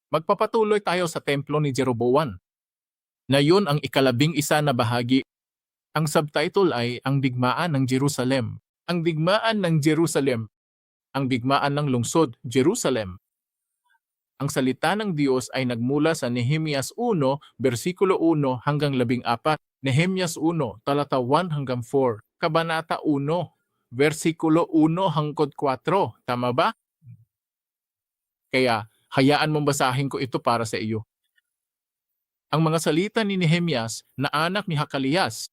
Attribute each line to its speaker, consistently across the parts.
Speaker 1: Magpapatuloy tayo sa templo ni Jeroboam, na yun ang ika-11 na bahagi. Ang subtitle ay Ang Digmaan ng Jerusalem. Ang Digmaan ng Jerusalem. Ang Digmaan ng Lungsod, Jerusalem. Ang salita ng Diyos ay nagmula sa Nehemias 1, versikulo 1 hanggang 14. Nehemias 1, talata 1 hanggang 4. Kabanata 1, versikulo 1 hanggang 4. Tama ba? Kaya, hayaan mong basahin ko ito para sa iyo. Ang mga salita ni Nehemias na anak ni Hakalias,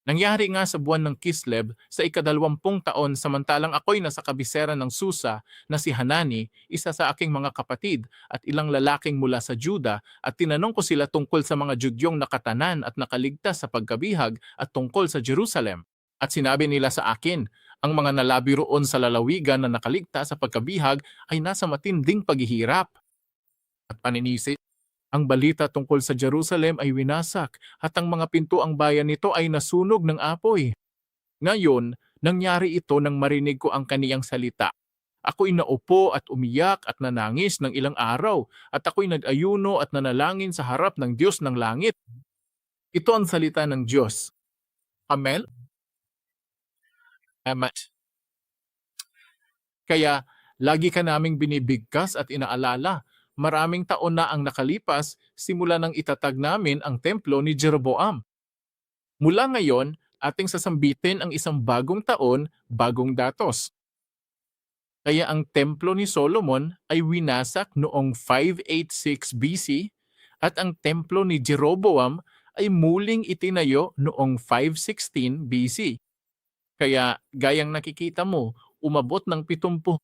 Speaker 1: nangyari nga sa buwan ng Kislev sa ika-20 taon samantalang ako'y nasa kabisera ng Susa na si Hanani, isa sa aking mga kapatid at ilang lalaking mula sa Juda at tinanong ko sila tungkol sa mga Judyong nakatanan at nakaligtas sa pagkabihag at tungkol sa Jerusalem. At sinabi nila sa akin, ang mga nalabi roon sa lalawigan na nakaligtas sa pagkabihag ay nasa matinding paghihirap at paninisi. Ang balita tungkol sa Jerusalem ay winasak at ang mga pintuang bayan nito ay nasunog ng apoy. Ngayon, nangyari ito nang marinig ko ang kaniyang salita. Ako'y naupo at umiyak at nanangis ng ilang araw at ako'y nag-ayuno at nanalangin sa harap ng Diyos ng langit. Ito ang salita ng Diyos. Amen? Amen. Kaya, lagi ka naming binibigkas at inaalala. Maraming taon na ang nakalipas simula nang itatag namin ang templo ni Jeroboam. Mula ngayon, ating sasambitin ang isang bagong taon, bagong datos. Kaya ang templo ni Solomon ay winasak noong 586 BC at ang templo ni Jeroboam ay muling itinayo noong 516 BC. Kaya gayang nakikita mo, umabot ng 70.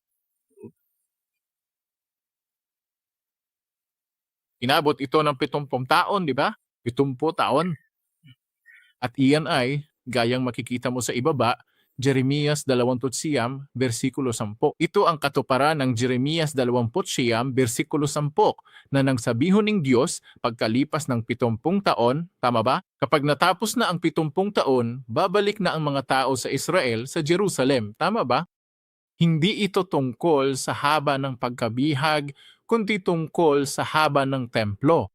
Speaker 1: Inabot ito ng 70 taon, di ba? 70 taon. At iyan ay, gayang makikita mo sa ibaba, Jeremias 29, versikulo 10. Ito ang katuparan ng Jeremias 29, versikulo 10 na nang sabihon ng Diyos pagkalipas ng 70 taon, tama ba? Kapag natapos na ang 70 taon, babalik na ang mga tao sa Israel sa Jerusalem, tama ba? Hindi ito tungkol sa haba ng pagkabihag, kundi tungkol sa haba ng templo.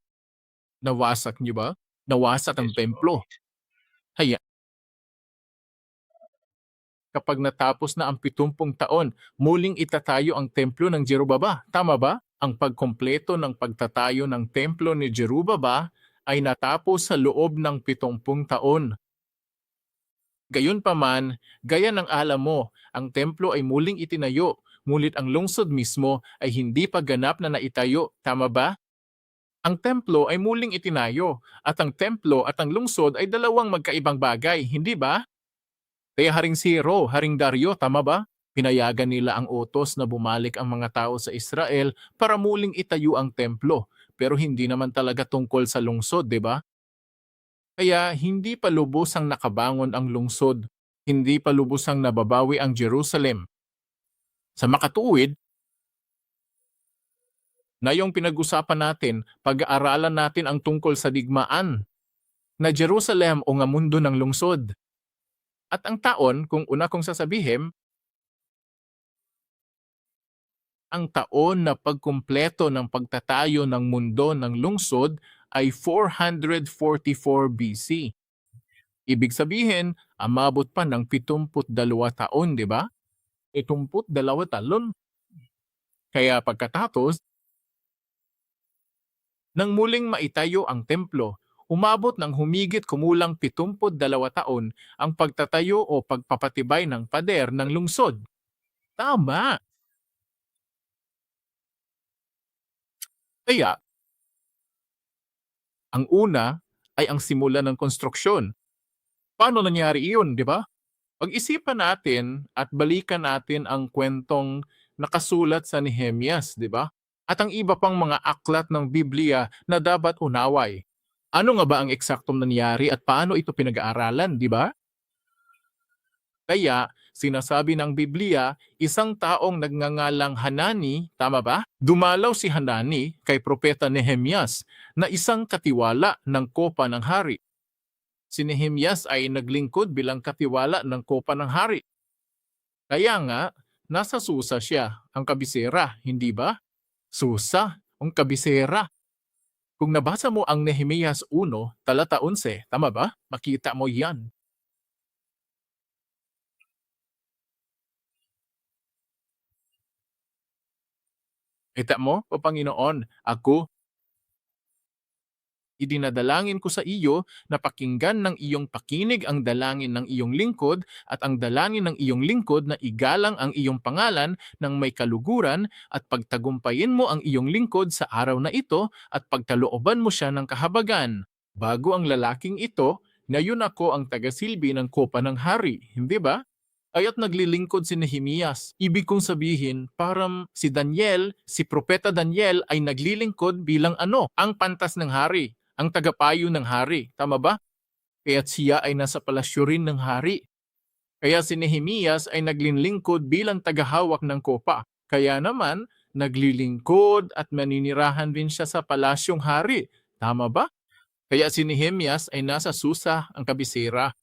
Speaker 1: Nawasak niyo ba? Nawasak ang templo. Haya, kapag natapos na ang 70 taon, muling itatayo ang templo ng Jerubaba. Tama ba? Ang pagkompleto ng pagtatayo ng templo ni Jerubaba ay natapos sa loob ng 70 taon. Gayunpaman, gaya ng alam mo, ang templo ay muling itinayo, ngunit ang lungsod mismo ay hindi pa ganap na naitayo. Tama ba? Ang templo ay muling itinayo, at ang templo at ang lungsod ay dalawang magkaibang bagay, hindi ba? Kaya Haring Ciro, Haring Dario, tama ba? Pinayagan nila ang utos na bumalik ang mga tao sa Israel para muling itayo ang templo, pero hindi naman talaga tungkol sa lungsod, di ba? Kaya hindi pa lubusang nakabangon ang lungsod, hindi pa lubusang nababawi ang Jerusalem. Sa makatuwid, na yung pinag-usapan natin, pag-aaralan natin ang tungkol sa digmaan na Jerusalem o nga mundo ng lungsod. At ang taon, kung una kong sasabihin, ang taon na pagkumpleto ng pagtatayo ng mundo ng lungsod ay 444 BC. Ibig sabihin, amabot pa ng 72 taon, di ba? 72 taon. Kaya pagkatapos, nang muling maitayo ang templo, umabot ng humigit kumulang 72 taon ang pagtatayo o pagpapatibay ng pader ng lungsod. Tama! Kaya, ang una ay ang simula ng konstruksyon. Paano nangyari iyon, di ba? Pag-isipan natin at balikan natin ang kwentong nakasulat sa Nehemias, di ba? At ang iba pang mga aklat ng Biblia na dapat unaway. Ano nga ba ang eksaktong nangyari at paano ito pinag-aaralan, di ba? Kaya, sinasabi ng Biblia, isang taong nagngangalang Hanani, tama ba? Dumalaw si Hanani kay Propeta Nehemias na isang katiwala ng kopa ng hari. Si Nehemias ay naglingkod bilang katiwala ng kopa ng hari. Kaya nga, nasa Susa siya, ang kabisera, hindi ba? Susa, ang kabisera. Kung nabasa mo ang Nehemias 1, talata 11, tama ba? Makita mo yan. Kita mo, O Panginoon, ako idinadalangin ko sa iyo na pakinggan ng iyong pakinig ang dalangin ng iyong lingkod at ang dalangin ng iyong lingkod na igalang ang iyong pangalan ng may kaluguran at pagtagumpayin mo ang iyong lingkod sa araw na ito at pagkalooban mo siya ng kahabagan. Bago ang lalaking ito, ngayon ako ang tagasilbi ng kopa ng hari, hindi ba? Kaya't naglilingkod si Nehemias. Ibig kong sabihin, parang si Daniel, si Propeta Daniel ay naglilingkod bilang ang pantas ng hari, ang tagapayo ng hari. Tama ba? Kaya't siya ay nasa palasyo rin ng hari. Kaya si Nehemias ay naglilingkod bilang tagahawak ng kopa. Kaya naman, naglilingkod at maninirahan din siya sa palasyong hari. Tama ba? Kaya si Nehemias ay nasa Susa, ang kabisera.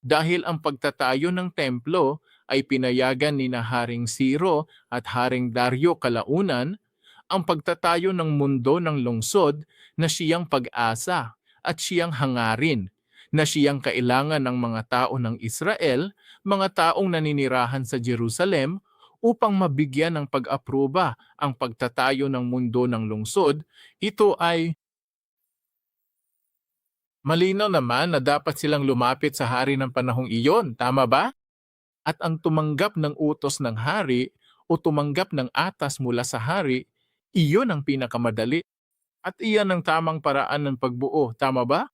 Speaker 1: Dahil ang pagtatayo ng templo ay pinayagan ni na Haring Siro at Haring Daryo kalaunan, ang pagtatayo ng mundo ng lungsod na siyang pag-asa at siyang hangarin, na siyang kailangan ng mga tao ng Israel, mga taong naninirahan sa Jerusalem, upang mabigyan ng pag-aproba ang pagtatayo ng mundo ng lungsod. Ito ay malinaw naman na dapat silang lumapit sa hari ng panahong iyon, tama ba? At ang tumanggap ng utos ng hari o tumanggap ng atas mula sa hari, iyon ang pinakamadali. At iyan ang tamang paraan ng pagbuo, tama ba?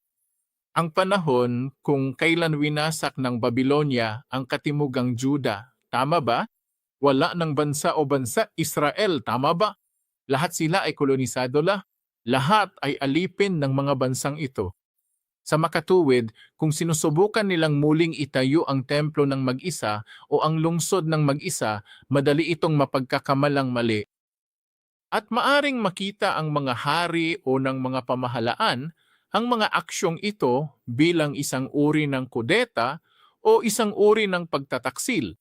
Speaker 1: Ang panahon kung kailan winasak ng Babylonia ang katimugang Juda, tama ba? Wala ng bansa o bansa, Israel, tama ba? Lahat sila ay kolonisado la. Lahat ay alipin ng mga bansang ito. Sa makatuwid, kung sinusubukan nilang muling itayo ang templo ng mag-isa o ang lungsod ng mag-isa, madali itong mapagkakamalang mali. At maaring makita ang mga hari o ng mga pamahalaan ang mga aksyong ito bilang isang uri ng kudeta o isang uri ng pagtataksil.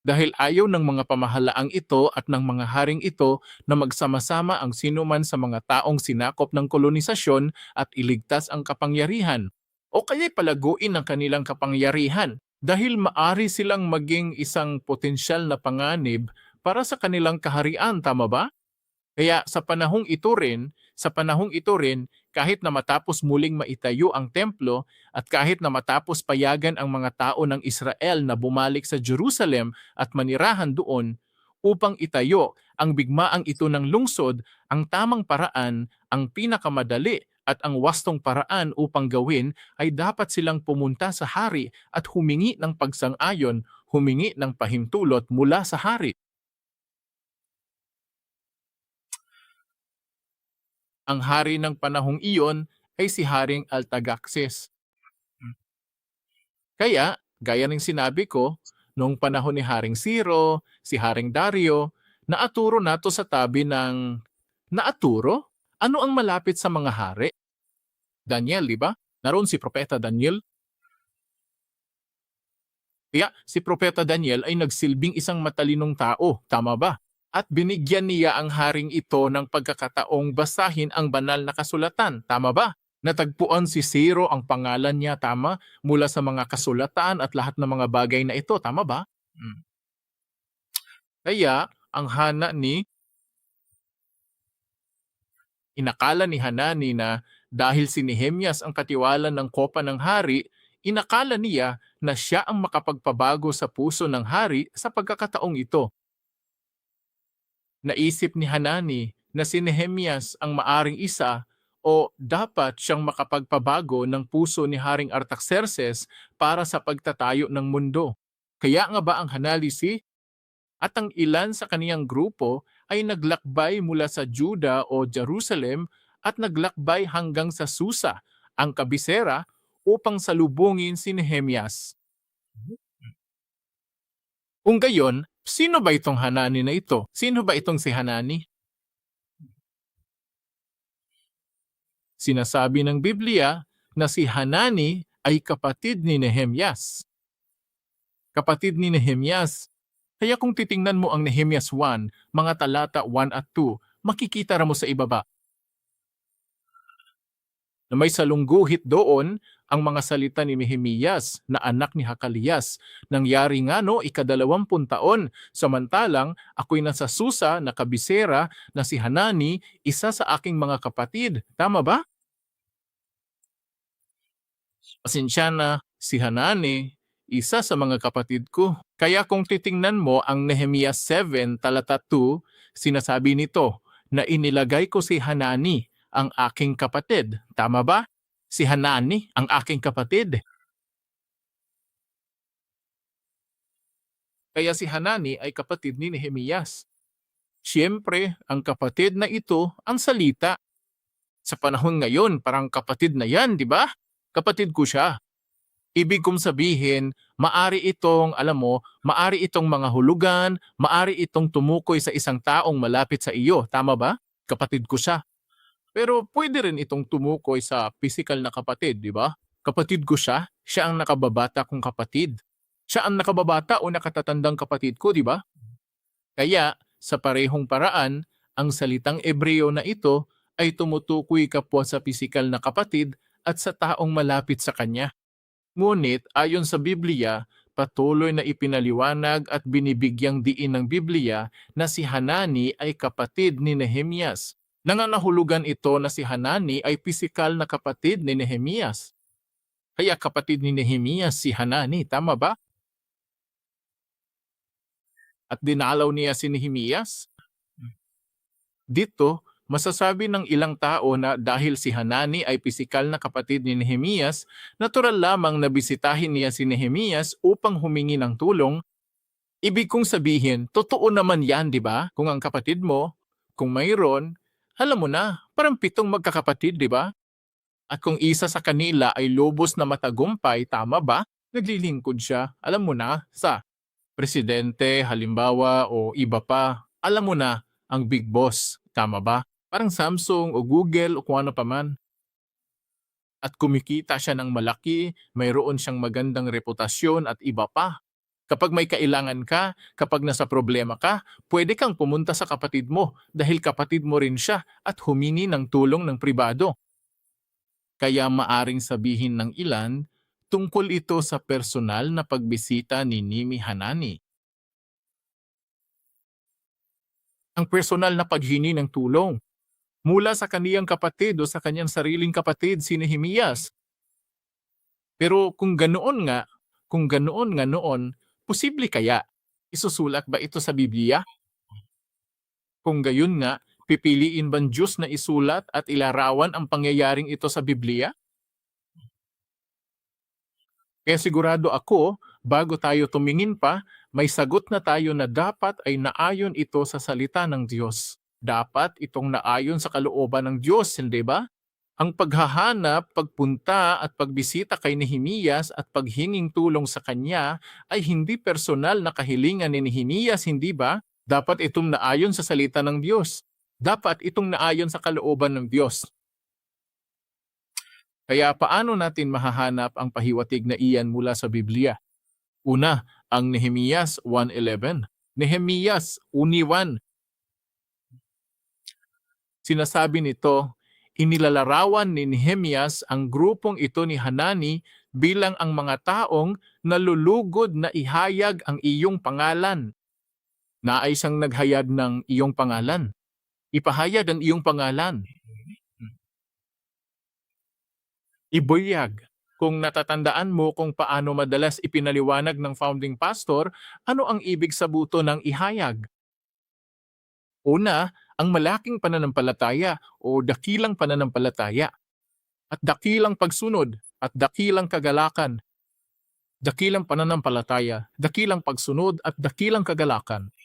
Speaker 1: Dahil ayaw ng mga pamahalaang ito at ng mga haring ito na magsama-sama ang sinuman sa mga taong sinakop ng kolonisasyon at iligtas ang kapangyarihan o kaya'y palaguin ang kanilang kapangyarihan dahil maari silang maging isang potensyal na panganib para sa kanilang kaharian, tama ba? Kaya sa panahong ito rin, kahit na matapos muling maitayo ang templo at kahit na matapos payagan ang mga tao ng Israel na bumalik sa Jerusalem at manirahan doon, upang itayo ang bigmaang ito ng lungsod, ang tamang paraan, ang pinakamadali at ang wastong paraan upang gawin ay dapat silang pumunta sa hari at humingi ng pagsang-ayon, humingi ng pahintulot mula sa hari. Ang hari ng panahong iyon ay si Haring Artaxerxes. Kaya, gaya ng sinabi ko, noong panahon ni Haring Siro, si Haring Dario, naaturo nato sa tabi ng naaturo? Ano ang malapit sa mga hari? Daniel, di ba? Naroon si Propeta Daniel. Kaya si Propeta Daniel ay nagsilbing isang matalinong tao, tama ba? At binigyan niya ang haring ito ng pagkakataong basahin ang banal na kasulatan, tama ba? Natagpuan si Siro ang pangalan niya, tama? Mula sa mga kasulatan at lahat ng mga bagay na ito, tama ba? Kaya, inakala ni Hanani na dahil si Nehemias ang katiwalan ng kopa ng hari, inakala niya na siya ang makapagpabago sa puso ng hari sa pagkakataong ito. Naisip ni Hanani na si Nehemias ang maaring isa o dapat siyang makapagpabago ng puso ni Haring Artaxerxes para sa pagtatayo ng mundo. Kaya nga ba ang Hanalisi at ang ilan sa kaniyang grupo ay naglakbay mula sa Juda o Jerusalem at naglakbay hanggang sa Susa, ang kabisera, upang salubungin si Nehemias. Kung gayon, sino ba itong Hanani na ito? Sino ba itong si Hanani? Sinasabi ng Biblia na si Hanani ay kapatid ni Nehemias. Kapatid ni Nehemias Kaya kung titingnan mo ang Nehemias 1, mga talata 1 at 2, makikita mo sa ibaba na may salungguhit doon ang mga salita ni Nehemias na anak ni Hakalias. Nangyari nga no, ika-20 taon, samantalang ako'y nasa Susa na kabisera na si Hanani, isa sa aking mga kapatid. Tama ba? Pasensya na, si Hanani, isa sa mga kapatid ko. Kaya kung titingnan mo ang Nehemias 7 talata 2, sinasabi nito na inilagay ko si Hanani, ang aking kapatid. Tama ba? Si Hanani, ang aking kapatid. Kaya si Hanani ay kapatid ni Nehemias. Siyempre, ang kapatid na ito ang salita. Sa panahon ngayon, parang kapatid na yan, di ba? Kapatid ko siya. Ibig kong sabihin, maari itong, alam mo, maari itong mga hulugan, maari itong tumukoy sa isang taong malapit sa iyo. Tama ba? Kapatid ko siya. Pero pwede rin itong tumukoy sa physical na kapatid, di ba? Kapatid ko siya, siya ang nakababata kong kapatid. Siya ang nakababata o nakatatandang kapatid ko, di ba? Kaya, sa parehong paraan, ang salitang Ebreo na ito ay tumutukoy kapwa sa pisikal na kapatid at sa taong malapit sa kanya. Ngunit ayon sa Biblia, patuloy na ipinaliwanag at binibigyang diin ng Biblia na si Hanani ay kapatid ni Nehemias. Nangangahulugan ito na si Hanani ay pisikal na kapatid ni Nehemias. Kaya kapatid ni Nehemias si Hanani, tama ba? At dinalaw niya si Nehemias? Dito, masasabi ng ilang tao na dahil si Hanani ay pisikal na kapatid ni Nehemias, natural lamang na bisitahin niya si Nehemias upang humingi ng tulong. Ibig kong sabihin, totoo naman yan, di ba? Kung ang kapatid mo, kung mayroon, alam mo na, parang 7 magkakapatid, di ba? At kung isa sa kanila ay lubos na matagumpay, tama ba? Naglilingkod siya, alam mo na, sa presidente, halimbawa, o iba pa. Alam mo na, ang big boss, tama ba? Parang Samsung o Google o kung ano pa man. At kumikita siya ng malaki, mayroon siyang magandang reputasyon at iba pa. Kapag may kailangan ka, kapag nasa problema ka, pwede kang pumunta sa kapatid mo dahil kapatid mo rin siya at humingi ng tulong ng pribado. Kaya maaring sabihin ng ilan, tungkol ito sa personal na pagbisita ni Nimi Hanani. Ang personal na paghingi ng tulong mula sa kaniyang kapatid o sa kanyang sariling kapatid si Nehemias. Pero kung ganoon nga noon, posible kaya? Isusulat ba ito sa Biblia? Kung gayon nga, pipiliin bang Diyos na isulat at ilarawan ang pangyayaring ito sa Biblia? Kaya sigurado ako, bago tayo tumingin pa, may sagot na tayo na dapat ay naayon ito sa salita ng Diyos. Dapat itong naayon sa kalooban ng Diyos, hindi ba? Ang paghahanap, pagpunta at pagbisita kay Nehemias at paghinging tulong sa kanya ay hindi personal na kahilingan ni Nehemias, hindi ba? Dapat itong naayon sa salita ng Diyos. Dapat itong naayon sa kalooban ng Diyos. Kaya paano natin mahahanap ang pahiwatig na iyan mula sa Biblia? Una, ang Nehemias 1:11. Nehemias 1:1. Sinasabi nito, inilalarawan ni Nehemias ang grupong ito ni Hanani bilang ang mga taong nalulugod na ihayag ang iyong pangalan. Nais ang naghayag ng iyong pangalan. Ipahayag ang iyong pangalan. Ibuyag. Kung natatandaan mo kung paano madalas ipinaliwanag ng founding pastor, ano ang ibig sabuto ng ihayag? Una, ang malaking pananampalataya o dakilang pananampalataya. At dakilang pagsunod at dakilang kagalakan. Dakilang pananampalataya, dakilang pagsunod at dakilang kagalakan.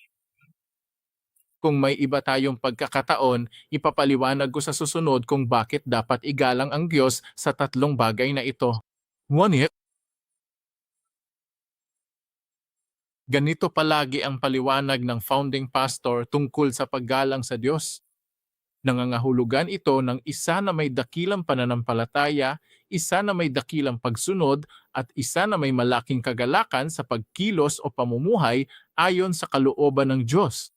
Speaker 1: Kung may iba tayong pagkakataon, ipapaliwanag ko sa susunod kung bakit dapat igalang ang Diyos sa 3 bagay na ito. Ngunit, ganito palagi ang paliwanag ng founding pastor tungkol sa paggalang sa Diyos. Nangangahulugan ito ng isa na may dakilang pananampalataya, isa na may dakilang pagsunod, at isa na may malaking kagalakan sa pagkilos o pamumuhay ayon sa kalooban ng Diyos.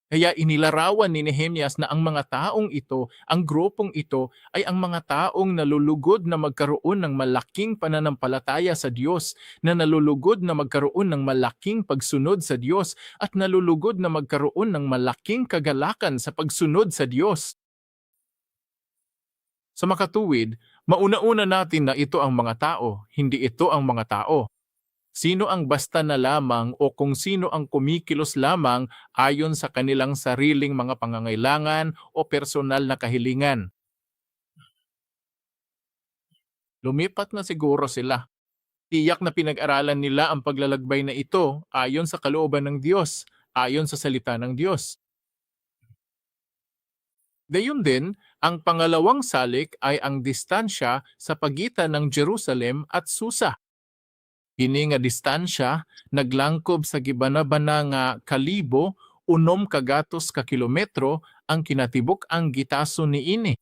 Speaker 1: Kaya inilarawan ni Nehemias na ang mga taong ito, ang grupong ito, ay ang mga taong nalulugod na magkaroon ng malaking pananampalataya sa Diyos, na nalulugod na magkaroon ng malaking pagsunod sa Diyos, at nalulugod na magkaroon ng malaking kagalakan sa pagsunod sa Diyos. Sa makatuwid, mauna-una natin na ito ang mga tao, hindi ito ang mga tao. Sino ang basta na lamang o kung sino ang kumikilos lamang ayon sa kanilang sariling mga pangangailangan o personal na kahilingan. Lumipat na siguro sila. Tiyak na pinag-aralan nila ang paglalakbay na ito ayon sa kalooban ng Diyos, ayon sa salita ng Diyos. Gayun din, ang pangalawang salik ay ang distansya sa pagitan ng Jerusalem at Susa. Kini nga distansya naglangkob sa gibanabana nga kalibo 6 ka kilometro ang kinatibuk ang gitaso niini.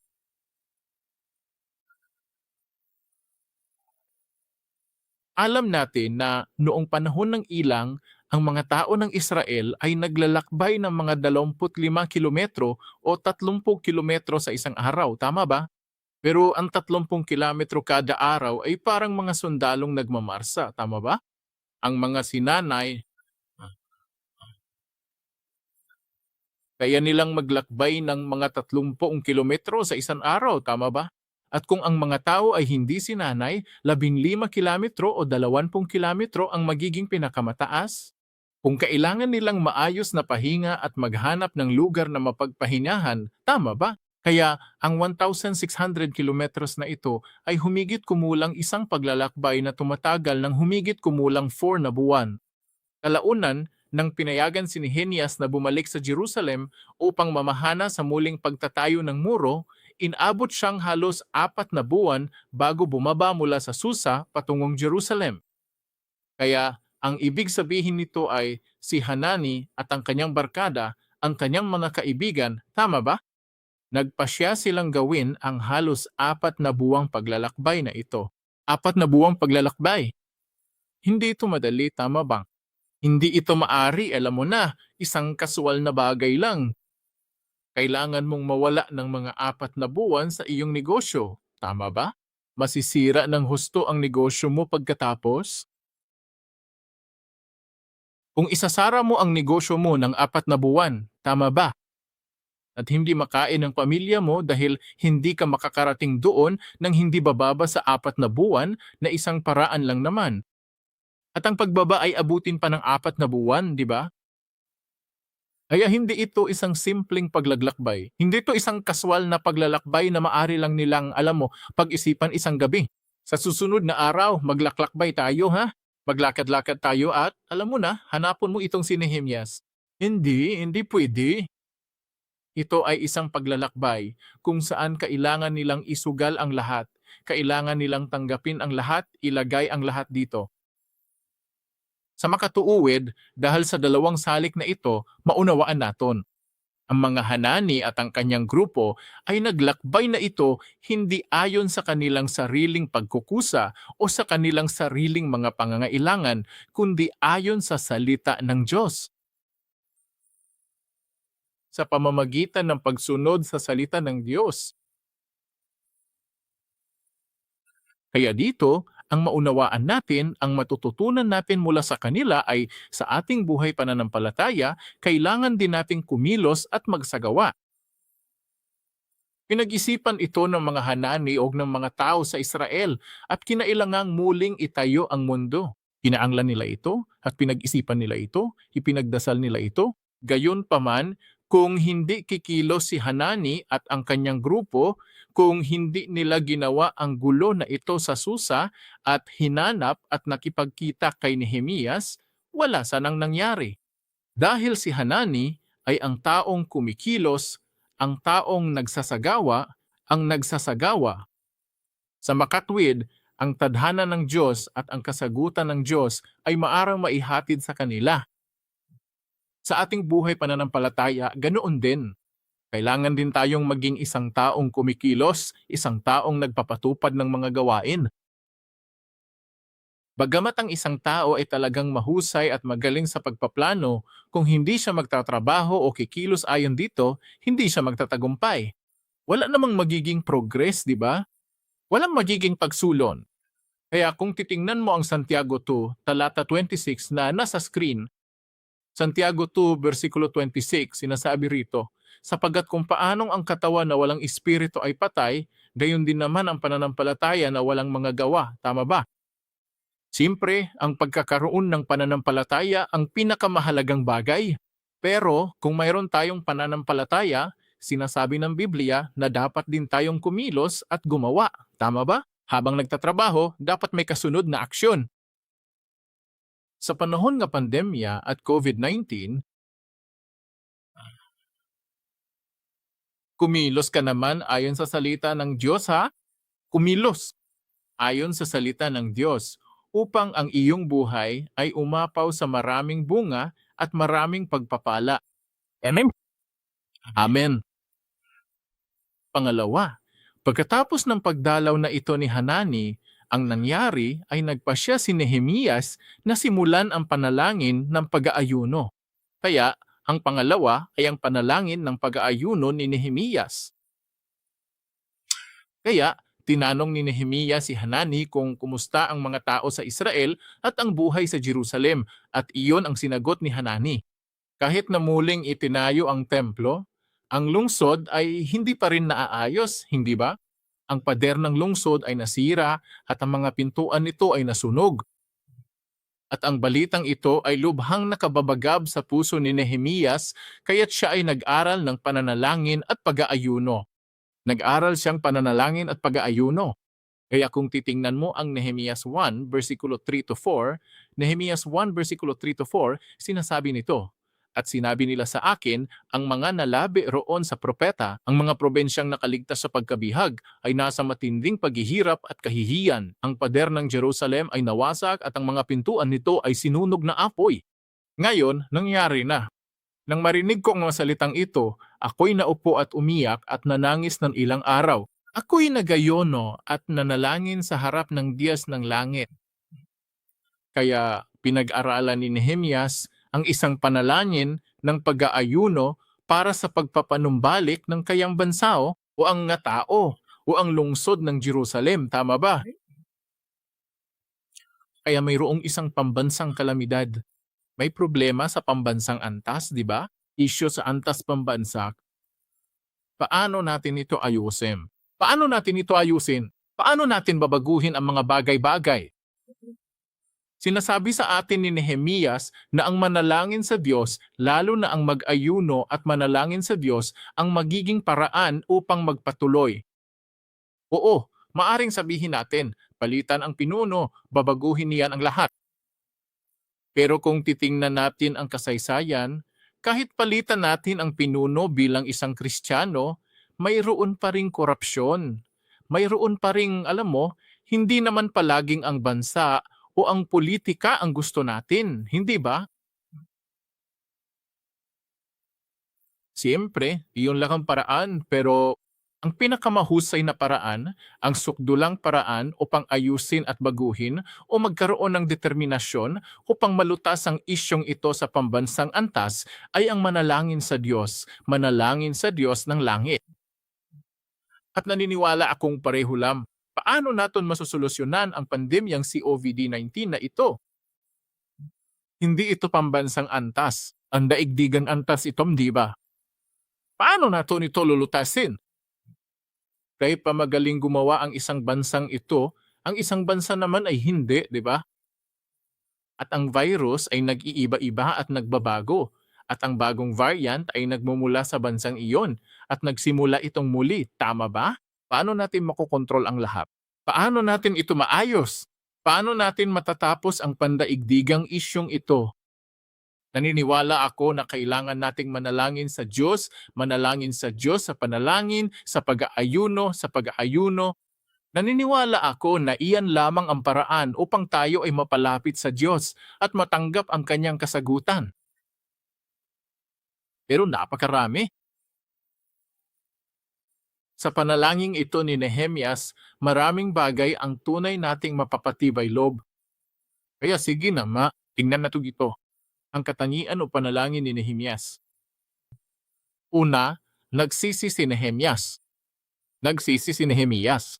Speaker 1: Alam natin na noong panahon ng ilang, ang mga tao ng Israel ay naglalakbay ng mga 25 kilometro o 30 kilometro sa isang araw, tama ba? Pero ang 30 kilometro kada araw ay parang mga sundalong nagmamarsa, tama ba? Ang mga sinanay, kaya nilang maglakbay ng mga 30 kilometro sa isang araw, tama ba? At kung ang mga tao ay hindi sinanay, 15 kilometro o 20 kilometro ang magiging pinakamataas? Kung kailangan nilang maayos na pahinga at maghanap ng lugar na mapagpahingahan, tama ba? Kaya ang 1,600 kilometros na ito ay humigit kumulang isang paglalakbay na tumatagal ng humigit kumulang 4 na buwan. Kalaunan, nang pinayagan si Nehemias na bumalik sa Jerusalem upang mamahana sa muling pagtatayo ng muro, inabot siyang halos 4 na buwan bago bumaba mula sa Susa patungong Jerusalem. Kaya ang ibig sabihin nito ay si Hanani at ang kanyang barkada, ang kanyang mga kaibigan, tama ba? Nagpasya silang gawin ang halos 4 na buwang paglalakbay na ito. 4 na buwang paglalakbay. Hindi ito madali, tama ba? Hindi ito maari, alam mo na, isang kasual na bagay lang. Kailangan mong mawala ng mga 4 na buwan sa iyong negosyo, tama ba? Masisira ng husto ang negosyo mo pagkatapos? Kung isasara mo ang negosyo mo ng 4 na buwan, tama ba? At hindi makain ng pamilya mo dahil hindi ka makakarating doon nang hindi bababa sa 4 na buwan na isang paraan lang naman. At ang pagbaba ay abutin pa ng 4 na buwan, di ba? Kaya hindi ito isang simpleng paglaglakbay. Hindi ito isang kaswal na paglalakbay na maari lang nilang, alam mo, pag-isipan isang gabi. Sa susunod na araw, maglaklakbay tayo, ha? Maglakad-lakad tayo at, alam mo na, hanapon mo itong si Nehemias. Hindi pwede. Ito ay isang paglalakbay kung saan kailangan nilang isugal ang lahat. Kailangan nilang tanggapin ang lahat, ilagay ang lahat dito. Sa makatuuwid, dahil sa dalawang salik na ito, maunawaan naton. Ang mga Hanani at ang kanyang grupo ay naglakbay na ito hindi ayon sa kanilang sariling pagkukusa o sa kanilang sariling mga pangangailangan, kundi ayon sa salita ng Diyos. Sa pamamagitan ng pagsunod sa salita ng Diyos. Kaya dito, ang maunawaan natin, ang matututunan natin mula sa kanila ay sa ating buhay pananampalataya, kailangan din nating kumilos at magsagawa. Pinag-isipan ito ng mga Hanani o ng mga tao sa Israel at kinailangang muling itayo ang mundo. Kinaanglan nila ito at pinag-isipan nila ito, ipinagdasal nila ito. Gayon paman, kung hindi kikilos si Hanani at ang kanyang grupo, kung hindi nila ginawa ang gulo na ito sa Susa at hinanap at nakipagkita kay Nehemias, wala sanang nangyari. Dahil si Hanani ay ang taong kumikilos, ang taong nagsasagawa, ang nagsasagawa. Sa makatwid, ang tadhana ng Diyos at ang kasagutan ng Diyos ay maarang maihatid sa kanila. Sa ating buhay pananampalataya, ganoon din. Kailangan din tayong maging isang taong kumikilos, isang taong nagpapatupad ng mga gawain. Bagamat ang isang tao ay talagang mahusay at magaling sa pagpaplano, kung hindi siya magtatrabaho o kikilos ayon dito, hindi siya magtatagumpay. Wala namang magiging progress, di ba? Walang magiging pagsulon. Kaya kung titingnan mo ang Santiago 2, talata 26 na nasa screen, Santiago 2, versikulo 26, sinasabi rito, sapagkat kung paanong ang katawan na walang espiritu ay patay, gayon din naman ang pananampalataya na walang mga gawa. Tama ba? Siyempre, ang pagkakaroon ng pananampalataya ang pinakamahalagang bagay. Pero kung mayroon tayong pananampalataya, sinasabi ng Biblia na dapat din tayong kumilos at gumawa. Tama ba? Habang nagtatrabaho, dapat may kasunod na aksyon. Sa panahon ng pandemya at COVID-19, kumilos ka naman ayon sa salita ng Diyos ha? Kumilos ayon sa salita ng Diyos upang ang iyong buhay ay umapaw sa maraming bunga at maraming pagpapala. Amen. Amen. Pangalawa, pagkatapos ng pagdalaw na ito ni Hanani, ang nangyari ay nagpasya si Nehemias na simulan ang panalangin ng pag-aayuno. Kaya, ang pangalawa ay ang panalangin ng pag-aayuno ni Nehemias. Kaya, tinanong ni Nehemias si Hanani kung kumusta ang mga tao sa Israel at ang buhay sa Jerusalem, at iyon ang sinagot ni Hanani. Kahit na muling itinayo ang templo, ang lungsod ay hindi pa rin naaayos, hindi ba? Ang pader ng lungsod ay nasira at ang mga pintuan nito ay nasunog. At ang balitang ito ay lubhang nakababagab sa puso ni Nehemias, kaya't siya ay nag-aral ng pananalangin at pag-aayuno. Nag-aral siyang pananalangin at pag-aayuno. Kaya kung titingnan mo ang Nehemias 1, versikulo 3 to 4, Nehemias 1, versikulo 3 to 4, sinasabi nito, at sinabi nila sa akin, ang mga nalabi roon sa propeta, ang mga probensyang nakaligtas sa pagkabihag, ay nasa matinding paghihirap at kahihiyan. Ang pader ng Jerusalem ay nawasak at ang mga pintuan nito ay sinunog na apoy. Ngayon, nangyari na. Nang marinig ko ang mga salitang ito, ako'y naupo at umiyak at nanangis ng ilang araw. Ako'y nagayono at nanalangin sa harap ng Diyos ng langit. Kaya pinag-aralan ni Nehemias ang isang panalangin ng pag-aayuno para sa pagpapanumbalik ng kayang bansa o ang nga tao o ang lungsod ng Jerusalem. Tama ba? Kaya mayroong isang pambansang kalamidad. May problema sa pambansang antas, di ba? Issue sa antas pambansa. Paano natin ito ayusin? Paano natin ito ayusin? Paano natin babaguhin ang mga bagay-bagay? Sinasabi sa atin ni Nehemias na ang manalangin sa Diyos, lalo na ang mag-ayuno at manalangin sa Diyos, ang magiging paraan upang magpatuloy. Oo, maaring sabihin natin, palitan ang pinuno, babaguhin niyan ang lahat. Pero kung titingnan natin ang kasaysayan, kahit palitan natin ang pinuno bilang isang Kristiyano, mayroon pa ring korupsyon. Mayroon pa ring, alam mo, hindi naman palaging ang bansa o ang politika ang gusto natin, hindi ba? Siyempre, iyon lang ang paraan, pero ang pinakamahusay na paraan, ang sukdulang paraan upang ayusin at baguhin o magkaroon ng determinasyon upang malutas ang isyong ito sa pambansang antas ay ang manalangin sa Diyos ng langit. At naniniwala akong pareho lang, paano natin masusolusyonan ang pandemyang COVID-19 na ito? Hindi ito pambansang antas. Ang daigdigang antas itom, di ba? Paano natin ito lulutasin? Kahit pa magaling gumawa ang isang bansang ito, ang isang bansa naman ay hindi, di ba? At ang virus ay nag-iiba-iba at nagbabago. At ang bagong variant ay nagmumula sa bansang iyon at nagsimula itong muli. Tama ba? Paano natin makokontrol ang lahat? Paano natin ito maayos? Paano natin matatapos ang pandaigdigang isyong ito? Naniniwala ako na kailangan nating manalangin sa Diyos sa panalangin, sa pag-aayuno, sa pag-aayuno. Naniniwala ako na iyan lamang ang paraan upang tayo ay mapalapit sa Diyos at matanggap ang kanyang kasagutan. Pero napakarami. Sa panalangin ito ni Nehemias, maraming bagay ang tunay nating mapapatibay loob. Kaya sige na tingnan na ito. Ang katangian o panalangin ni Nehemias. Una, nagsisi si Nehemias. Nagsisi si Nehemias.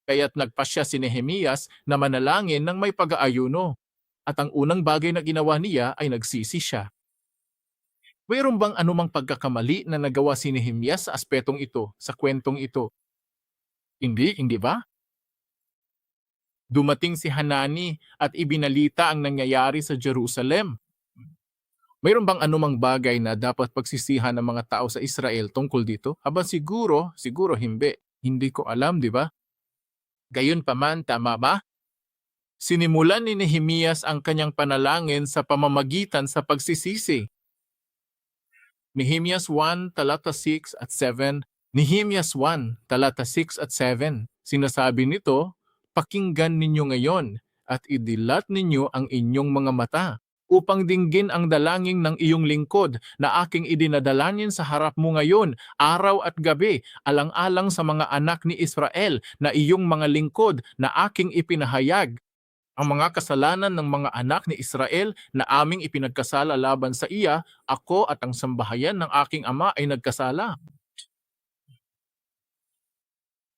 Speaker 1: Kaya't nagpasya si Nehemias na manalangin ng may pag-aayuno. At ang unang bagay na ginawa niya ay nagsisi siya. Mayroon bang anumang pagkakamali na nagawa si Nehemias sa aspetong ito, sa kwentong ito? Hindi ba? Dumating si Hanani at ibinalita ang nangyayari sa Jerusalem. Mayroon bang anumang bagay na dapat pagsisihan ng mga tao sa Israel tungkol dito? Siguro hindi. Hindi ko alam, di ba? Gayunpaman, tama ba? Sinimulan ni Nehemias ang kanyang panalangin sa pamamagitan sa pagsisisi. Nehemias 1, talata 6 at 7. Nehemias 1, talata 6 at 7. Sinasabi nito, pakinggan ninyo ngayon at idilat ninyo ang inyong mga mata upang dinggin ang dalangin ng iyong lingkod na aking idinadalangin sa harap mo ngayon, araw at gabi, alang-alang sa mga anak ni Israel na iyong mga lingkod na aking ipinahayag. Ang mga kasalanan ng mga anak ni Israel na aming ipinagkasala laban sa iya, ako at ang sambahayan ng aking ama ay nagkasala.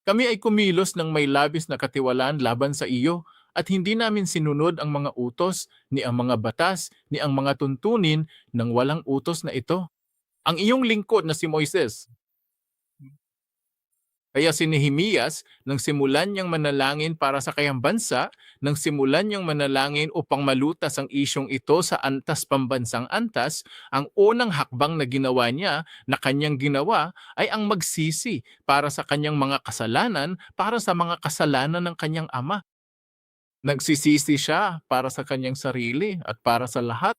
Speaker 1: Kami ay kumilos ng may labis na katiwalaan laban sa iyo at hindi namin sinunod ang mga utos, ni ang mga batas, ni ang mga tuntunin ng walang utos na ito. Ang iyong lingkod na si Moises. Kaya si Nehemias, nang simulan niyang manalangin para sa kanyang bansa, nang simulan niyang manalangin upang malutas ang isyong ito sa antas pambansang antas, ang unang hakbang na ginawa niya, na kanyang ginawa, ay ang magsisi para sa kanyang mga kasalanan, para sa mga kasalanan ng kanyang ama. Nagsisisi siya para sa kanyang sarili at para sa lahat.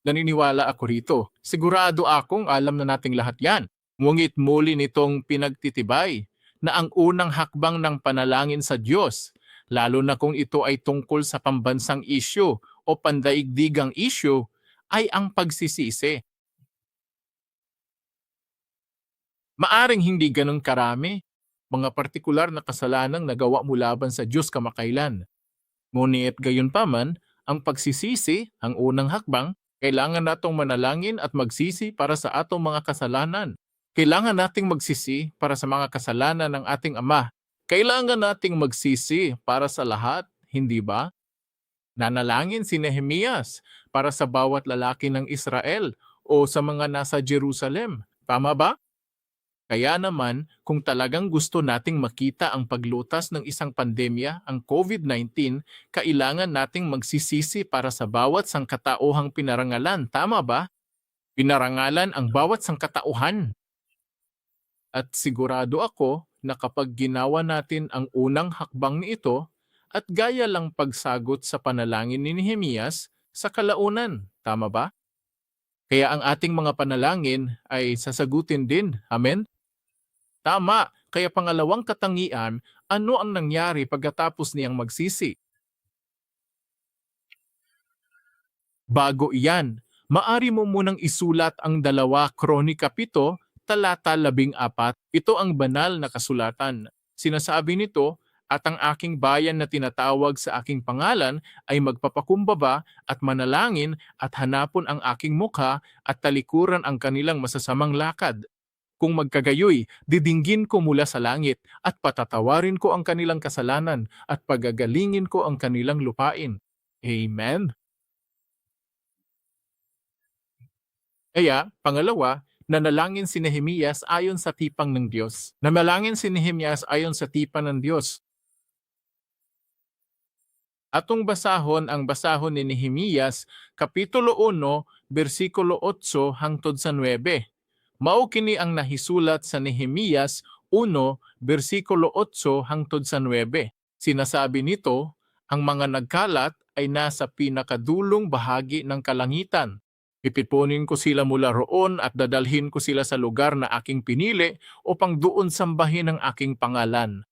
Speaker 1: Naniniwala ako rito. Sigurado akong alam na nating lahat yan. Ngunit muli nitong pinagtitibay na ang unang hakbang ng panalangin sa Diyos, lalo na kung ito ay tungkol sa pambansang isyu o pandaigdigang isyu, ay ang pagsisisi. Maaring hindi ganun karami, mga partikular na kasalanang nagawa mo laban sa Diyos kamakailan. Ngunit gayunpaman, ang pagsisisi, ang unang hakbang, kailangan natong manalangin at magsisi para sa atong mga kasalanan. Kailangan nating magsisi para sa mga kasalanan ng ating ama. Kailangan nating magsisi para sa lahat, hindi ba? Nanalangin si Nehemias para sa bawat lalaki ng Israel o sa mga nasa Jerusalem. Tama ba? Kaya naman, kung talagang gusto nating makita ang paglutas ng isang pandemya, ang COVID-19, kailangan nating magsisisi para sa bawat sangkatauhang pinarangalan. Tama ba? Pinarangalan ang bawat sangkatauhan. At sigurado ako na kapag ginawa natin ang unang hakbang nito, at gaya lang pagsagot sa panalangin ni Nehemias sa kalaunan. Tama ba? Kaya ang ating mga panalangin ay sasagutin din. Amen? Tama, kaya pangalawang katangian, ano ang nangyari pagkatapos niyang magsisi? Bago iyan, maari mo munang isulat ang 2 Kronika 7, talata 14. Ito ang banal na kasulatan. Sinasabi nito, at ang aking bayan na tinatawag sa aking pangalan ay magpapakumbaba at manalangin at hanapon ang aking mukha at talikuran ang kanilang masasamang lakad. Kung magkagayoy, didinggin ko mula sa langit at patatawarin ko ang kanilang kasalanan at pagagalingin ko ang kanilang lupain. Amen? Kaya, pangalawa, nanalangin si Nehemias ayon sa tipang ng Diyos. Nanalangin si Nehemias ayon sa tipang ng Diyos. Atong basahon ang basahon ni Nehemias, Kapitulo 1, versikulo 8 hangtod sa 9. Mao kini ang nahisulat sa Nehemias 1, versikulo 8 hangtod sa 9. Sinasabi nito, ang mga nagkalat ay nasa pinakadulong bahagi ng kalangitan. Ipipunin ko sila mula roon at dadalhin ko sila sa lugar na aking pinili upang doon sambahin ang aking pangalan.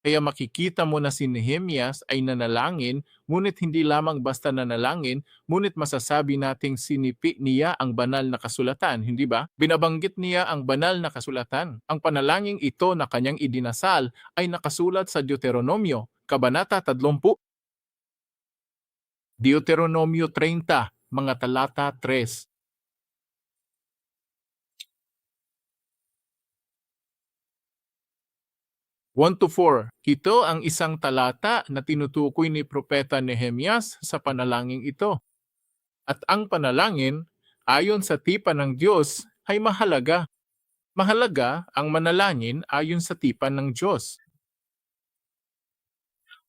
Speaker 1: Kaya makikita mo na si Nehemias ay nanalangin, ngunit hindi lamang basta nanalangin, ngunit masasabi nating sinipi niya ang banal na kasulatan, hindi ba? Binabanggit niya ang banal na kasulatan. Ang panalangin ito na kanyang idinasal ay nakasulat sa Deuteronomio, Kabanata 30, Deuteronomio 30, mga talata 3. 1-4. Ito ang isang talata na tinutukoy ni Propeta Nehemias sa panalangin ito. At ang panalangin, ayon sa tipan ng Diyos, ay mahalaga. Mahalaga ang manalangin ayon sa tipan ng Diyos.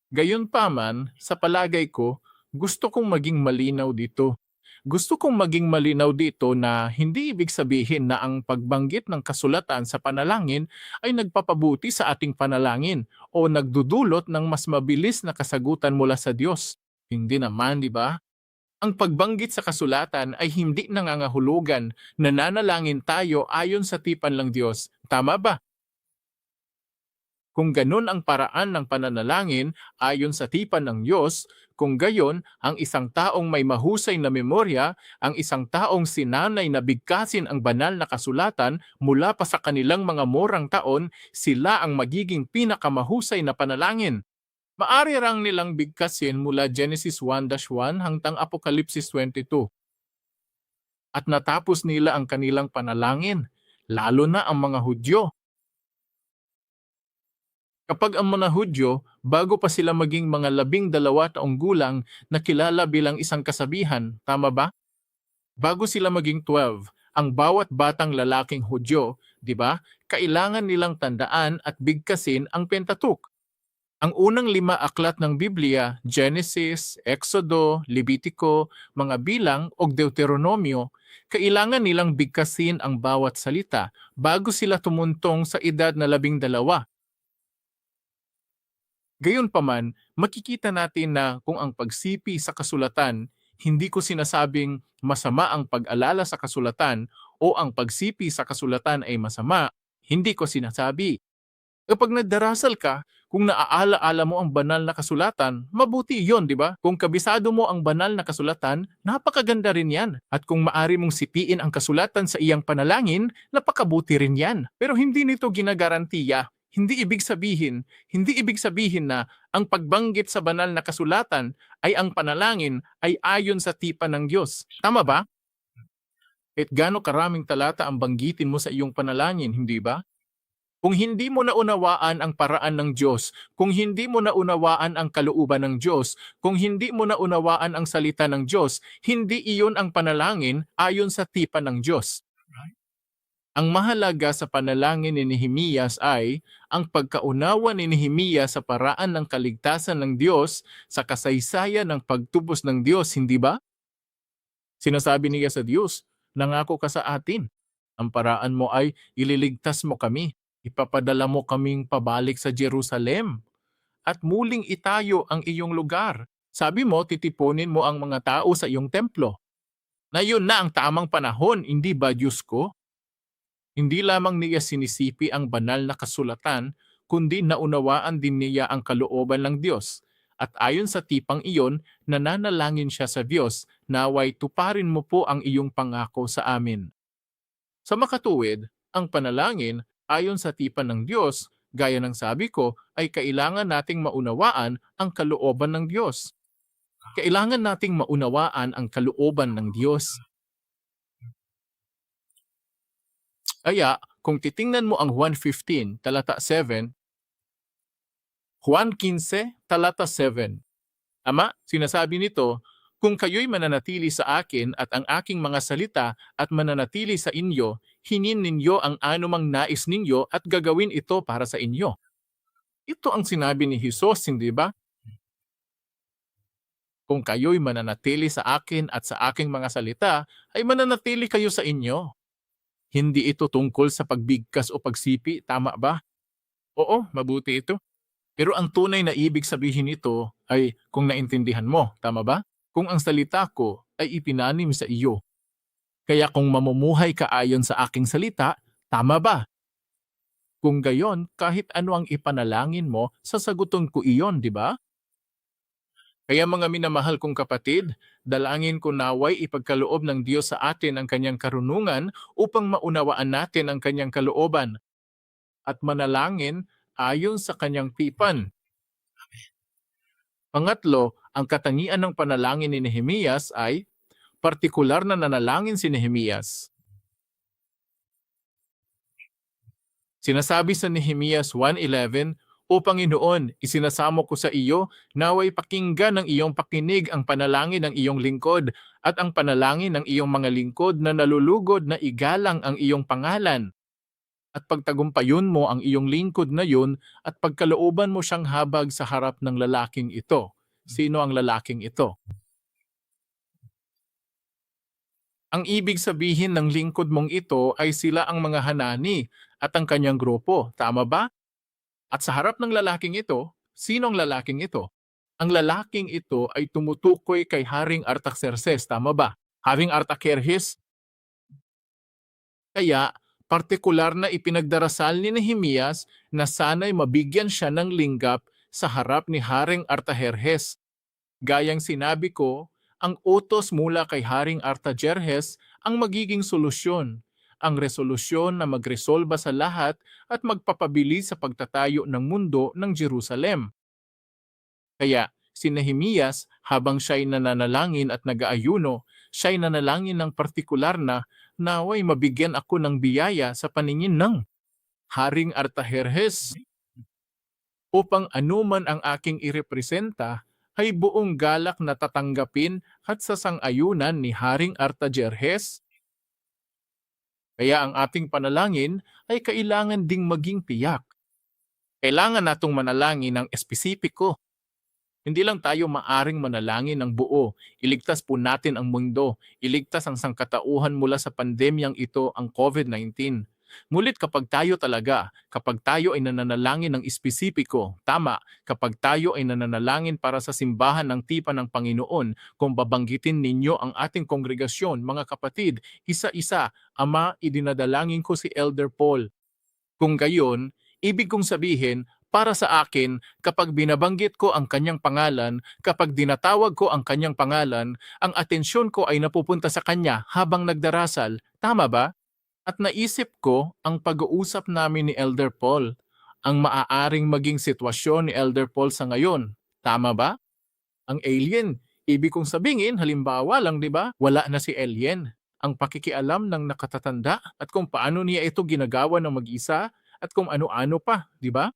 Speaker 1: Gayunpaman, sa palagay ko, gusto kong maging malinaw dito. Gusto kong maging malinaw dito na hindi ibig sabihin na ang pagbanggit ng kasulatan sa panalangin ay nagpapabuti sa ating panalangin o nagdudulot ng mas mabilis na kasagutan mula sa Diyos. Hindi naman, di ba? Ang pagbanggit sa kasulatan ay hindi nangangahulugan na nanalangin tayo ayon sa tipan ng Diyos. Tama ba? Kung ganun ang paraan ng pananalangin ayon sa tipan ng Diyos, kung gayon, ang isang taong may mahusay na memorya, ang isang taong sinanay na bigkasin ang banal na kasulatan mula pa sa kanilang mga morang taon, sila ang magiging pinakamahusay na panalangin. Maari rang nilang bigkasin mula Genesis 1-1 hanggang Apokalipsis 22. At natapos nila ang kanilang panalangin, lalo na ang mga Hudyo. Kapag ang mga Hudyo, bago pa sila maging mga 12 taong gulang, nakilala bilang isang kasabihan, tama ba? Bago sila maging 12, ang bawat batang lalaking Hudyo, di ba, kailangan nilang tandaan at bigkasin ang Pentateuch. Ang unang 5 aklat ng Biblia, Genesis, Exodo, Levitico, mga bilang o Deuteronomio, kailangan nilang bigkasin ang bawat salita bago sila tumuntong sa edad na 12. Gayunpaman, makikita natin na kung ang pagsipi sa kasulatan, hindi ko sinasabing masama ang pag-alala sa kasulatan o ang pagsipi sa kasulatan ay masama, hindi ko sinasabi. Kapag nagdarasal ka, kung naaala-ala mo ang banal na kasulatan, mabuti yon, di ba? Kung kabisado mo ang banal na kasulatan, napakaganda rin yan. At kung maari mong sipiin ang kasulatan sa iyang panalangin, napakabuti rin yan. Pero hindi nito ginagarantiya. Hindi ibig sabihin na ang pagbanggit sa banal na kasulatan ay ang panalangin ay ayon sa tipan ng Diyos. Tama ba? At gaano karaming talata ang banggitin mo sa iyong panalangin, hindi ba? Kung hindi mo naunawaan ang paraan ng Diyos, kung hindi mo naunawaan ang kalooban ng Diyos, kung hindi mo naunawaan ang salita ng Diyos, hindi iyon ang panalangin ayon sa tipan ng Diyos. Ang mahalaga sa panalangin ni Nehemias ay ang pagkaunawa ni Nehemias sa paraan ng kaligtasan ng Diyos sa kasaysayan ng pagtubos ng Diyos, hindi ba? Sinasabi niya sa Diyos, nangako ka sa atin. Ang paraan mo ay ililigtas mo kami. Ipapadala mo kaming pabalik sa Jerusalem. At muling itayo ang iyong lugar. Sabi mo, titipunin mo ang mga tao sa iyong templo. Na yun na ang tamang panahon, hindi ba Diyos ko? Hindi lamang niya sinisipi ang banal na kasulatan, kundi naunawaan din niya ang kalooban ng Diyos. At ayon sa tipang iyon, nananalangin siya sa Diyos, naway tuparin mo po ang iyong pangako sa amin. Sa makatuwid, ang panalangin ayon sa tipan ng Diyos, gaya ng sabi ko, ay kailangan nating maunawaan ang kalooban ng Diyos. Kailangan nating maunawaan ang kalooban ng Diyos. Kaya, kung titingnan mo ang Juan 15, talata 7, Juan 15, talata 7. Ama, sinasabi nito, kung kayo'y mananatili sa akin at ang aking mga salita at mananatili sa inyo, hinin ninyo ang anumang nais ninyo at gagawin ito para sa inyo. Ito ang sinabi ni Jesus, hindi ba? Kung kayo'y mananatili sa akin at sa aking mga salita, ay mananatili kayo sa inyo. Hindi ito tungkol sa pagbigkas o pagsipi, tama ba? Oo, mabuti ito. Pero ang tunay na ibig sabihin nito ay kung naintindihan mo, tama ba? Kung ang salita ko ay ipinanim sa iyo. Kaya kung mamumuhay ka ayon sa aking salita, tama ba? Kung gayon, kahit ano ang ipanalangin mo, sasagutin ko iyon, di ba? Kaya mga minamahal kong kapatid, dalangin ko naway ipagkaloob ng Diyos sa atin ang kanyang karunungan upang maunawaan natin ang kanyang kalooban at manalangin ayon sa kanyang tipan. Pangatlo, ang katangian ng panalangin ni Nehemias ay partikular na nanalangin si Nehemias. Sinasabi sa Nehemias 1:11, "O Panginoon, isinasamo ko sa iyo, naway pakinggan ng iyong pakinig ang panalangin ng iyong lingkod at ang panalangin ng iyong mga lingkod na nalulugod na igalang ang iyong pangalan. At pagtagumpayon mo ang iyong lingkod na yun at pagkalooban mo siyang habag sa harap ng lalaking ito." Sino ang lalaking ito? Ang ibig sabihin ng lingkod mong ito ay sila ang mga Hanani at ang kanyang grupo. Tama ba? At sa harap ng lalaking ito, sino ang lalaking ito? Ang lalaking ito ay tumutukoy kay Haring Artaxerxes. Tama ba? Haring Artaxerxes. Kaya, partikular na ipinagdarasal ni Nehemias na sana'y mabigyan siya ng linggap sa harap ni Haring Artaxerxes. Gayang sinabi ko, ang utos mula kay Haring Artaxerxes ang magiging solusyon, ang resolusyon na magresolba sa lahat at magpapabili sa pagtatayo ng mundo ng Jerusalem. Kaya si Nehemias, habang siya'y nananalangin at nag-aayuno, siya'y nanalangin ng partikular na naway mabigyan ako ng biyaya sa paningin ng Haring Artaxerxes upang anuman ang aking irepresenta ay buong galak na tatanggapin at sasang-ayunan ni Haring Artaxerxes. Kaya ang ating panalangin ay kailangan ding maging tiyak. Kailangan natong manalangin ng espesipiko. Hindi lang tayo maaring manalangin ng buo. Iligtas po natin ang mundo. Iligtas ang sangkatauhan mula sa pandemyang ito, ang COVID-19. Ngunit kapag tayo ay nananalangin ng espesipiko, tama, kapag tayo ay nananalangin para sa simbahan ng tipan ng Panginoon, kung babanggitin ninyo ang ating kongregasyon, mga kapatid, isa-isa, Ama, idinadalangin ko si Elder Paul. Kung gayon, ibig kong sabihin, para sa akin, kapag binabanggit ko ang kanyang pangalan, kapag dinatawag ko ang kanyang pangalan, ang atensyon ko ay napupunta sa kanya habang nagdarasal. Tama ba? At naisip ko ang pag-uusap namin ni Elder Paul, ang maaaring maging sitwasyon ni Elder Paul sa ngayon. Tama ba? Ang alien, ibig kong sabihin, halimbawa lang, di ba? Wala na si alien. Ang pakikialam ng nakatatanda at kung paano niya ito ginagawa ng mag-isa at kung ano-ano pa, di ba?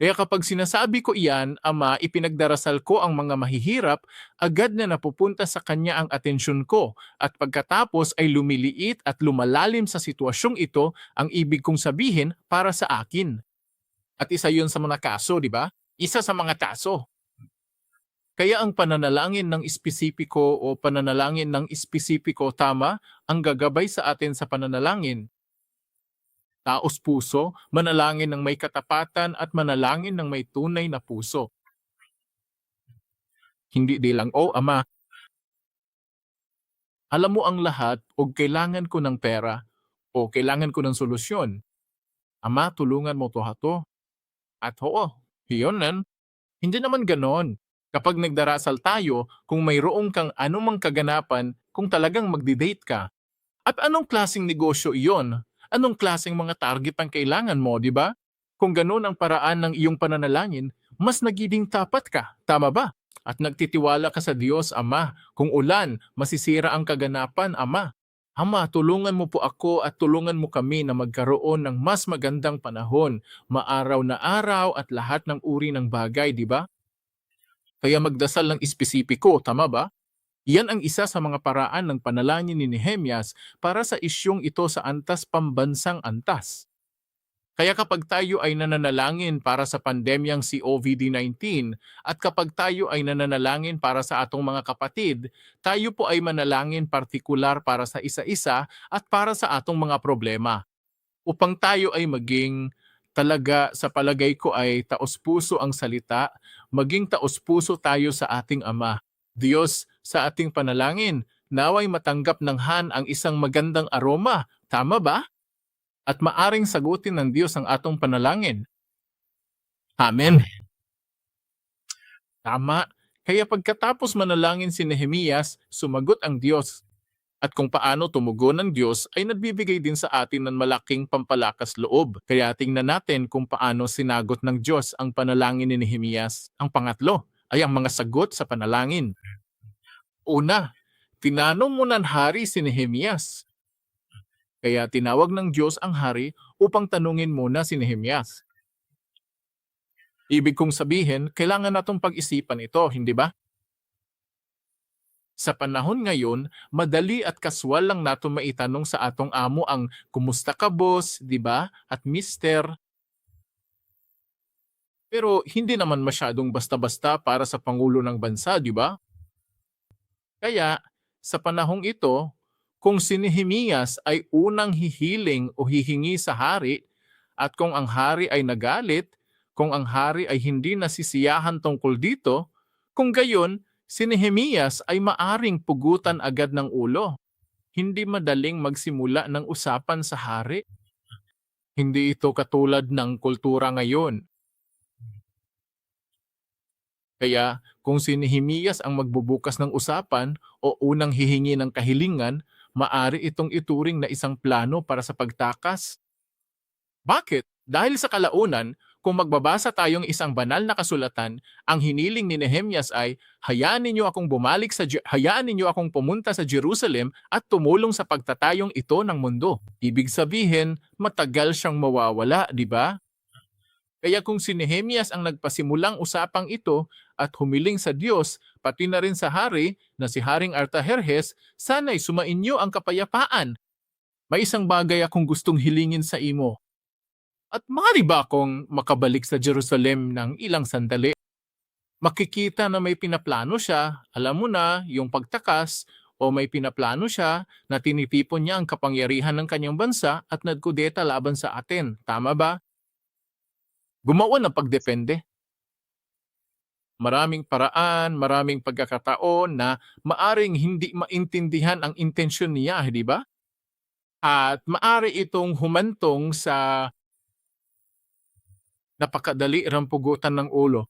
Speaker 1: Kaya kapag sinasabi ko iyan, Ama, ipinagdarasal ko ang mga mahihirap, agad na napupunta sa kanya ang atensyon ko at pagkatapos ay lumiliit at lumalalim sa sitwasyong ito ang ibig kong sabihin para sa akin. At isa yun sa mga kaso, di ba? Isa sa mga kaso. Kaya ang pananalangin ng espesipiko o pananalangin ng espesipiko, tama, ang gagabay sa atin sa pananalangin. Taos puso, manalangin ng may katapatan at manalangin ng may tunay na puso. Hindi di lang, "Oh Ama, alam mo ang lahat o kailangan ko ng pera o kailangan ko ng solusyon. Ama, tulungan mo to hato." At oo, yun nan. Hindi naman ganon. Kapag nagdarasal tayo, kung mayroong kang anumang kaganapan, kung talagang magdi-date ka, at anong klaseng negosyo iyon? Anong klaseng mga target ang kailangan mo, di ba? Kung gano'n ang paraan ng iyong pananalangin, mas nagiging tapat ka, tama ba? At nagtitiwala ka sa Diyos, Ama. Kung ulan, masisira ang kaganapan, Ama. Ama, tulungan mo po ako at tulungan mo kami na magkaroon ng mas magandang panahon, maaraw na araw at lahat ng uri ng bagay, di ba? Kaya magdasal ng espesipiko, tama ba? Iyan ang isa sa mga paraan ng panalangin ni Nehemias para sa isyong ito sa antas pambansang antas. Kaya kapag tayo ay nananalangin para sa pandemyang si COVID-19 at kapag tayo ay nananalangin para sa atong mga kapatid, tayo po ay manalangin partikular para sa isa-isa at para sa atong mga problema. Upang tayo ay maging talaga sa palagay ko ay taos-puso ang salita, maging taos-puso tayo sa ating Ama. Diyos, sa ating panalangin, naway matanggap ng Han ang isang magandang aroma. Tama ba? at maaring sagutin ng Diyos ang atong panalangin. Amen. Tama. Kaya pagkatapos manalangin si Nehemias, sumagot ang Diyos. At kung paano tumugon ng Diyos ay nagbibigay din sa atin ng malaking pampalakas loob. Kaya tingnan natin kung paano sinagot ng Diyos ang panalangin ni Nehemias. Ang pangatlo ay ang mga sagot sa panalangin. Una, tinanong mo ng hari si Nehemias. Kaya tinawag ng Diyos ang hari upang tanungin muna si Nehemias. Ibig kong sabihin, kailangan natong pag-isipan ito, hindi ba? Sa panahon ngayon, madali at kaswal lang nato maitanong sa atong amo ang kumusta ka boss, di ba? At mister. Pero hindi naman masyadong basta-basta para sa Pangulo ng Bansa, di ba? Kaya, sa panahong ito, kung si Nehemias ay unang hihiling o hihingi sa hari, at kung ang hari ay nagalit, kung ang hari ay hindi nasisiyahan tungkol dito, kung gayon, si Nehemias ay maaring pugutan agad ng ulo. Hindi madaling magsimula ng usapan sa hari. Hindi ito katulad ng kultura ngayon. Kaya kung si Nehemias ang magbubukas ng usapan o unang hihingi ng kahilingan, maari itong ituring na isang plano para sa pagtakas. Bakit? Dahil sa kalaunan, kung magbabasa tayong isang banal na kasulatan, ang hiniling ni Nehemias ay, hayaan ninyo akong pumunta sa Jerusalem at tumulong sa pagtatayong ito ng mundo. Ibig sabihin, matagal siyang mawawala, di ba? Kaya kung si Nehemias ang nagpasimulang usapang ito at humiling sa Diyos, pati na rin sa hari na si Haring Artajerjes, sana'y sumainyo ang kapayapaan. May isang bagay akong gustong hilingin sa imo. At maaari ba akong makabalik sa Jerusalem ng ilang sandali? Makikita na may pinaplano siya, alam mo na, yung pagtakas, o may pinaplano siya na tinitipon niya ang kapangyarihan ng kanyang bansa at nagkudeta laban sa atin. Tama ba? Gumawa ng pagdepende. Maraming paraan, maraming pagkakataon na maaring hindi maintindihan ang intensyon niya, di ba? At maari itong humantong sa napakadali rampugutan ng ulo.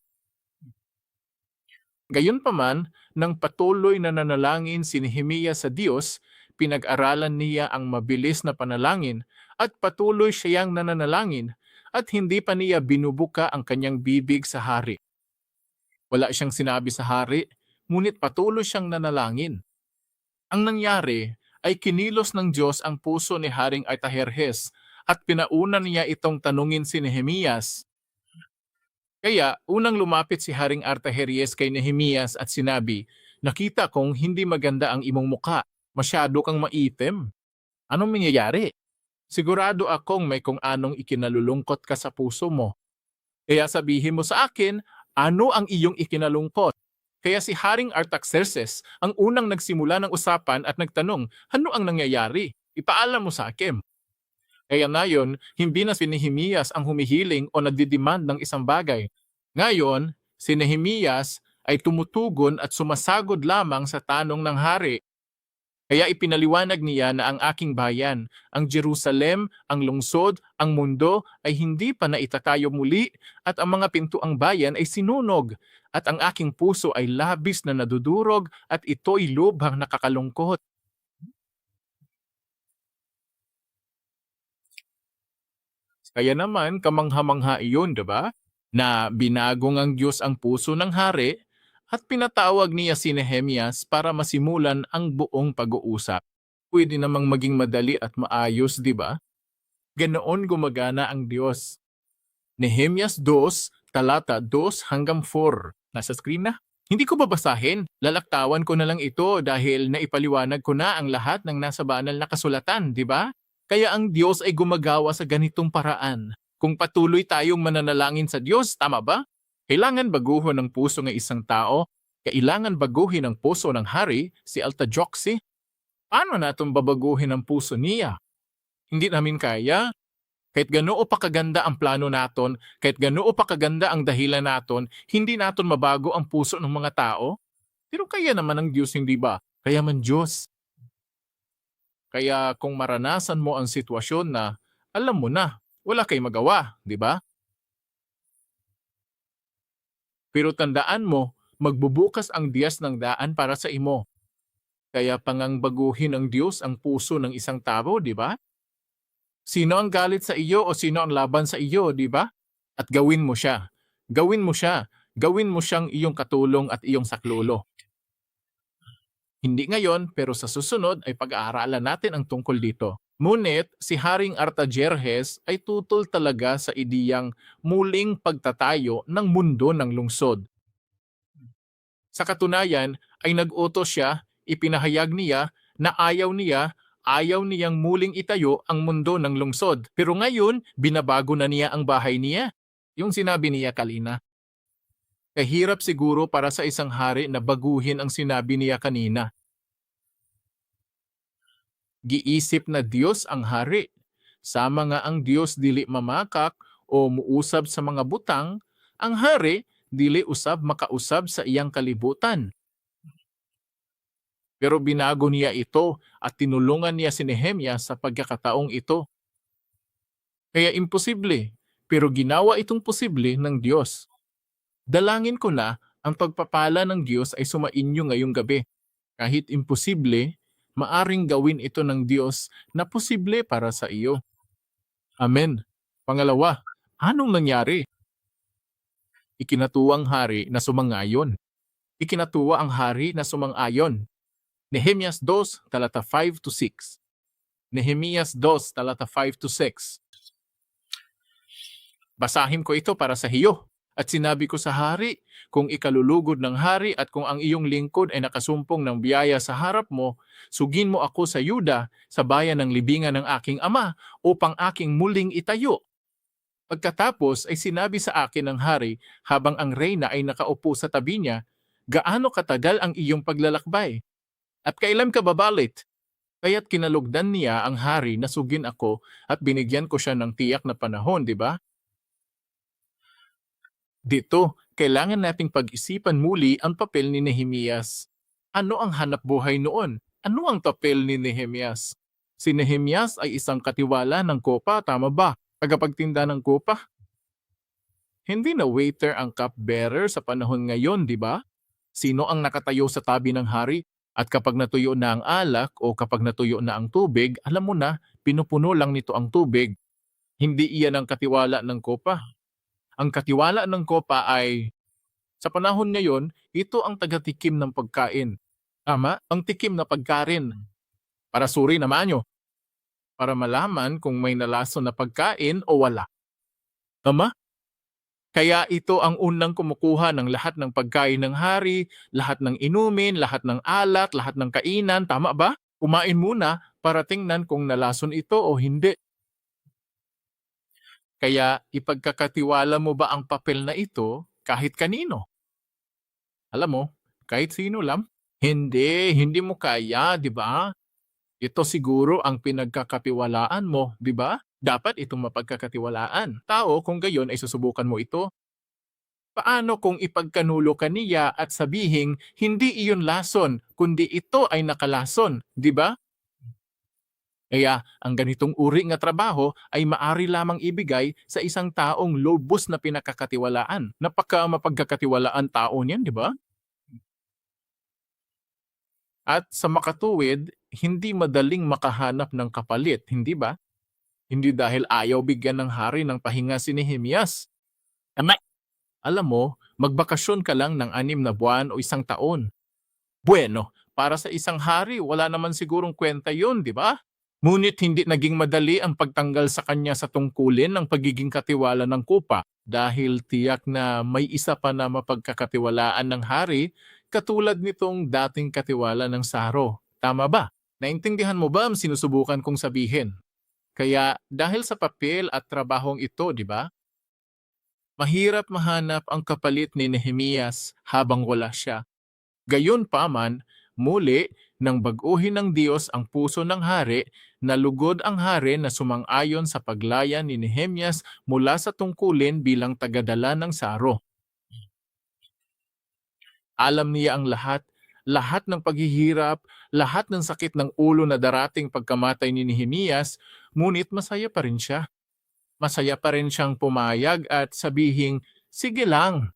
Speaker 1: Gayunpaman, nang patuloy na nanalangin si Nehemias sa Diyos, pinag-aralan niya ang mabilis na panalangin at patuloy siyang nananalangin at hindi pa niya binubuka ang kanyang bibig sa hari. Wala siyang sinabi sa hari, ngunit patuloy siyang nanalangin. Ang nangyari ay kinilos ng Diyos ang puso ni Haring Artajerjes at pinauna niya itong tanungin si Nehemias. Kaya unang lumapit si Haring Artajerjes kay Nehemias at sinabi, nakita kong hindi maganda ang imong muka, masyado kang maitim. Anong mangyayari? Sigurado akong may kung anong ikinalulungkot ka sa puso mo. Kaya sabihin mo sa akin, ano ang iyong ikinalungkot? Kaya si Haring Artaxerxes ang unang nagsimula ng usapan at nagtanong, ano ang nangyayari? Ipaalam mo sa akin. Kaya ngayon, hindi na si Nehemias ang humihiling o nagdidemand ng isang bagay. Ngayon, si Nehemias ay tumutugon at sumasagod lamang sa tanong ng hari. Kaya ipinaliwanag niya na ang aking bayan, ang Jerusalem, ang lungsod, ang mundo ay hindi pa naitatayo muli at ang mga pintuang bayan ay sinunog at ang aking puso ay labis na nadudurog at ito'y lubhang nakakalungkot. Kaya naman, kamangha-mangha iyon, diba? Na binago ng Diyos ang puso ng hari at pinatawag niya si Nehemias para masimulan ang buong pag-uusap. Pwede namang maging madali at maayos, diba? Ganoon gumagana ang Diyos. Nehemias 2, talata 2 hanggang 4. Nasa screen na? Hindi ko babasahin. Lalaktawan ko na lang ito dahil naipaliwanag ko na ang lahat ng nasa banal na kasulatan, diba? Kaya ang Diyos ay gumagawa sa ganitong paraan. Kung patuloy tayong mananalangin sa Diyos, tama ba? Kailangan baguhin ang puso ng isang tao. Kailangan baguhin ang puso ng hari, si Artaxerxes. Paano natin babaguhin ang puso niya? Hindi namin kaya. Kahit ganoon pa kaganda ang plano naton, kahit ganoon pa kaganda ang dahilan naton, hindi naton mabago ang puso ng mga tao. Pero kaya naman ang Diyos, hindi ba? Kaya man Diyos. Kaya kung maranasan mo ang sitwasyon na alam mo na, wala kay magawa, di ba? Pero tandaan mo, magbubukas ang Diyos ng daan para sa imo. Kaya pangang baguhin ng Diyos ang puso ng isang tao, di ba? Sino ang galit sa iyo o sino ang laban sa iyo, di ba? At gawin mo siya. Gawin mo siya. Gawin mo siyang iyong katulong at iyong saklolo. Hindi ngayon, pero sa susunod ay pag-aaralan natin ang tungkol dito. Ngunit si Haring Artajerjes ay tutol talaga sa ideyang muling pagtatayo ng mundo ng lungsod. Sa katunayan ay nag-utos siya, ipinahayag niya na ayaw niyang muling itayo ang mundo ng lungsod. Pero ngayon, binabago na niya ang bahay niya. Yung sinabi niya kanina. Kahirap siguro para sa isang hari na baguhin ang sinabi niya kanina. Giisip na Diyos ang hari. Sama nga ang Diyos dili mamakak o muusab sa mga butang, ang hari dili usab makausab sa iyang kalibutan. Pero binago niya ito at tinulungan niya si Nehemia sa pagkakataong ito. Kaya imposible, pero ginawa itong posible ng Diyos. Dalangin ko na ang pagpapala ng Diyos ay sumainyo ngayong gabi. Kahit imposible, maaring gawin ito ng Diyos na posible para sa iyo. Amen. Pangalawa, anong nangyari? Ikinatuwang hari na sumangayon. Ikinatuwa ang hari na sumang-ayon. Nehemias 2, talata 5 to 6. Nehemias 2, talata 5 to 6. Basahin ko ito para sa iyo. At sinabi ko sa hari, kung ikalulugod ng hari at kung ang iyong lingkod ay nakasumpong ng biyaya sa harap mo, sugin mo ako sa Yuda, sa bayan ng libingan ng aking ama, upang aking muling itayo. Pagkatapos ay sinabi sa akin ng hari, habang ang reyna ay nakaupo sa tabi niya, gaano katagal ang iyong paglalakbay? At kailan ka babalik? Kaya't kinalugdan niya ang hari na sugin ako at binigyan ko siya ng tiyak na panahon, di ba? Dito, kailangan nating pag-isipan muli ang papel ni Nehemias. Ano ang hanap buhay noon? Ano ang papel ni Nehemias? Si Nehemias ay isang katiwala ng kopa, tama ba? Tagapagtinda ng kopa? Hindi na waiter ang cupbearer sa panahon ngayon, di ba? Sino ang nakatayo sa tabi ng hari? At kapag natuyo na ang alak o kapag natuyo na ang tubig, alam mo na, pinupuno lang nito ang tubig. Hindi iyan ang katiwala ng kopa. Ang katiwala ng kopa ay, sa panahon ngayon, ito ang tagatikim ng pagkain. Tama? Ang tikim na pagkain. Para suri naman nyo. Para malaman kung may nalason na pagkain o wala. Tama? Kaya ito ang unang kumukuha ng lahat ng pagkain ng hari, lahat ng inumin, lahat ng alak, lahat ng kainan. Tama ba? Kumain muna para tingnan kung nalason ito o hindi. Kaya ipagkakatiwala mo ba ang papel na ito kahit kanino? Alam mo, kahit sino lang? Hindi mo kaya, di ba? Ito siguro ang pinagkakatiwalaan mo, di ba? Dapat itong mapagkakatiwalaan. Tao, kung gayon ay susubukan mo ito. Paano kung ipagkanulo ka niya at sabihing hindi iyon lason, kundi ito ay nakalason, di ba? Kaya ang ganitong uri nga trabaho ay maari lamang ibigay sa isang taong lubos na pinakakatiwalaan. Napaka mapagkakatiwalaan tao niyan, di ba? At sa makatuwid, hindi madaling makahanap ng kapalit, hindi ba? Hindi dahil ayaw bigyan ng hari ng pahinga si Nehemias. Ama, alam mo, magbakasyon ka lang ng 6 na buwan o isang taon. Bueno, para sa isang hari, wala naman sigurong kwenta yun, di ba? Ngunit hindi naging madali ang pagtanggal sa kanya sa tungkulin ng pagiging katiwala ng kupa dahil tiyak na may isa pa na mapagkakatiwalaan ng hari katulad nitong dating katiwala ng Saro. Tama ba? Naintindihan mo ba ang sinusubukan kong sabihin? Kaya dahil sa papel at trabahong ito, di ba? Mahirap mahanap ang kapalit ni Nehemias habang wala siya. Gayon pa man, muli, nang baguhin ng Diyos ang puso ng hari, nalugod ang hari na sumang-ayon sa paglaya ni Nehemias mula sa tungkulin bilang tagadala ng Saro. Alam niya ang lahat ng paghihirap, lahat ng sakit ng ulo na darating pagkamatay ni Nehemias, ngunit masaya pa rin siya. Masaya pa rin siyang pumayag at sabihing, sige lang.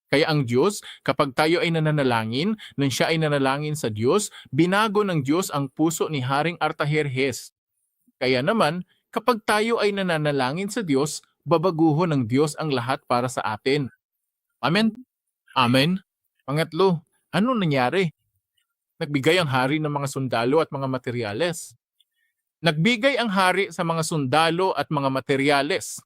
Speaker 1: Kaya ang Diyos, kapag tayo ay nananalangin, nang siya ay nanalangin sa Diyos, binago ng Diyos ang puso ni Haring Artajerjes. Kaya naman, kapag tayo ay nananalangin sa Diyos, babaguhin ng Diyos ang lahat para sa atin. Amen? Amen? Pangatlo, ano nangyari? Nagbigay ang hari ng mga sundalo at mga materyales. Nagbigay ang hari sa mga sundalo at mga materyales.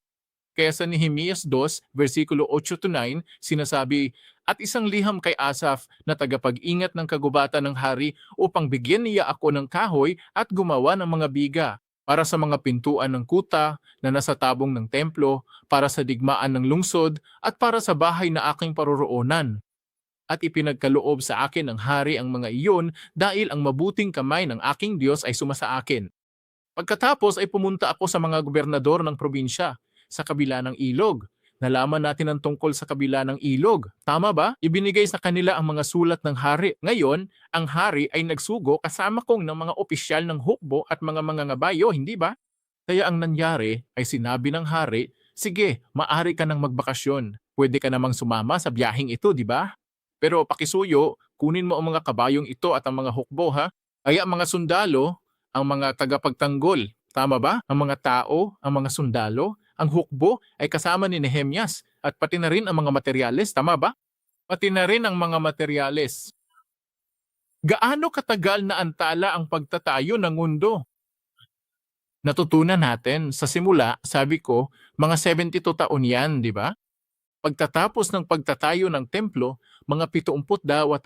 Speaker 1: Kaya sa Nehemias 2, versikulo 8-9, sinasabi, "At isang liham kay Asaph na tagapag-ingat ng kagubatan ng hari upang bigyan niya ako ng kahoy at gumawa ng mga biga para sa mga pintuan ng kuta na nasa tabong ng templo, para sa digmaan ng lungsod at para sa bahay na aking paroroonan. At ipinagkaloob sa akin ng hari ang mga iyon dahil ang mabuting kamay ng aking Diyos ay sumasa akin. Pagkatapos ay pumunta ako sa mga gobernador ng probinsya sa kabila ng ilog. Nalaman natin ang tungkol sa kabila ng ilog. Tama ba? Ibinigay sa kanila ang mga sulat ng hari. Ngayon, ang hari ay nagsugo kasama kong ng mga opisyal ng hukbo at mga mangangabayo, hindi ba? Kaya ang nangyari ay sinabi ng hari, sige, maari ka nang magbakasyon. Pwede ka namang sumama sa biyaheng ito, di ba? Pero pakisuyo, kunin mo ang mga kabayong ito at ang mga hukbo, ha? Kaya ang mga sundalo, ang mga tagapagtanggol, tama ba? Ang mga tao, ang mga sundalo, ang hukbo ay kasama ni Nehemias at pati na rin ang mga materyales, tama ba? Pati na rin ang mga materyales. Gaano katagal na antala ang pagtatayo ng mundo? Natutunan natin sa simula, sabi ko, mga 72 taon yan, di ba? Pagtatapos ng pagtatayo ng templo, mga 70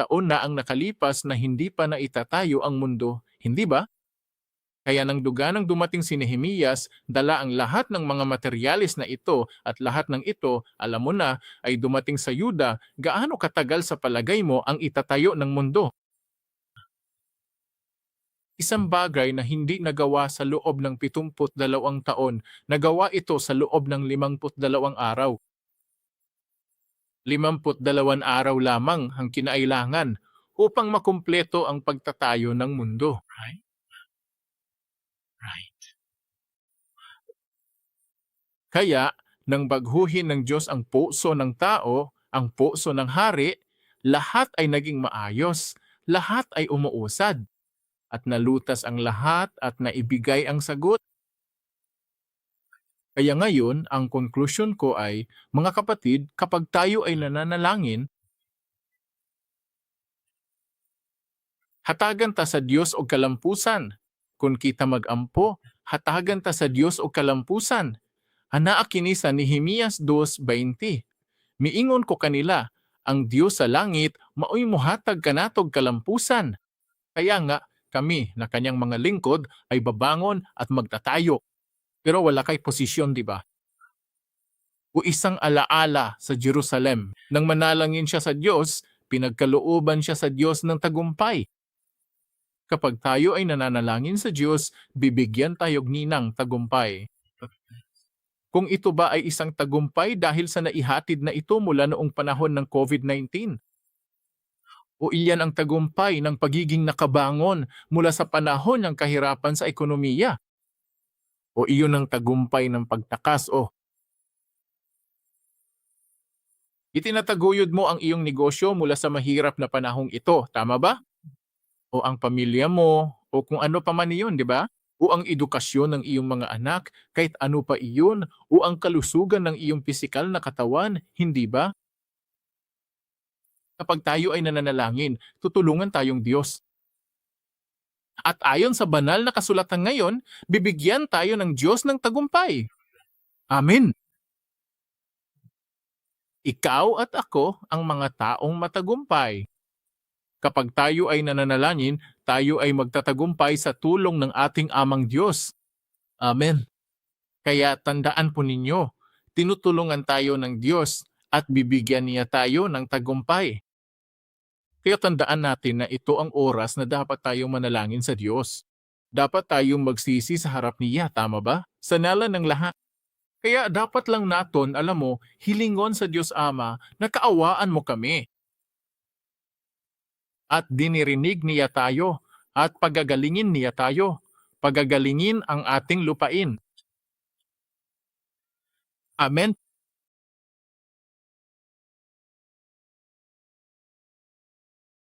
Speaker 1: taon na ang nakalipas na hindi pa naitatayo ang mundo, hindi ba? Kaya nang duga nang dumating si Nehemias, dala ang lahat ng mga materyales na ito at lahat ng ito, alam mo na, ay dumating sa Yuda. Gaano katagal sa palagay mo ang itatayo ng mundo? Isang bagay na hindi nagawa sa loob ng 72 taon, nagawa ito sa loob ng 52 araw. 52 araw lamang ang kinailangan upang makumpleto ang pagtatayo ng mundo. Right. Kaya, nang baghuhin ng Diyos ang puso ng tao, ang puso ng hari, lahat ay naging maayos, lahat ay umuusad, at nalutas ang lahat at naibigay ang sagot. Kaya ngayon, ang conclusion ko ay, mga kapatid, kapag tayo ay nananalangin, hatagan ta sa Diyos og kalampusan. Kung kita mag-ampo, hatagan ta sa Diyos og kalampusan. Anaa kini sa Nehemias 2:20. Miingon ko kanila, ang Diyos sa langit maoy mohatag kanatog kalampusan. Kaya nga, kami na kanyang mga lingkod ay babangon at magtatayo. Pero wala kay posisyon, di ba? O isang alaala sa Jerusalem. Nang manalangin siya sa Diyos, pinagkalooban siya sa Diyos ng tagumpay. Kapag tayo ay nananalangin sa Diyos, bibigyan tayo ninang tagumpay. Kung ito ba ay isang tagumpay dahil sa naihatid na ito mula noong panahon ng COVID-19? O iyan ang tagumpay ng pagiging nakabangon mula sa panahon ng kahirapan sa ekonomiya? O iyon ang tagumpay ng pagtakas o itinataguyod mo ang iyong negosyo mula sa mahirap na panahong ito, tama ba? O ang pamilya mo, o kung ano pa man iyon, di ba? O ang edukasyon ng iyong mga anak, kahit ano pa iyon, o ang kalusugan ng iyong pisikal na katawan, hindi ba? Kapag tayo ay nananalangin, tutulungan tayong Diyos. At ayon sa banal na kasulatan ngayon, bibigyan tayo ng Diyos ng tagumpay. Amen. Ikaw at ako ang mga taong matagumpay. Kapag tayo ay nananalangin, tayo ay magtatagumpay sa tulong ng ating amang Diyos. Amen. Kaya tandaan po ninyo, tinutulungan tayo ng Diyos at bibigyan niya tayo ng tagumpay. Kaya tandaan natin na ito ang oras na dapat tayong manalangin sa Diyos. Dapat tayong magsisi sa harap niya, tama ba? Sa ngalan ng lahat. Kaya dapat lang naton, alam mo, hilingon sa Diyos Ama na kaawaan mo kami. At dinirinig niya tayo at pagagalingin niya tayo. Pagagalingin ang ating lupain. Amen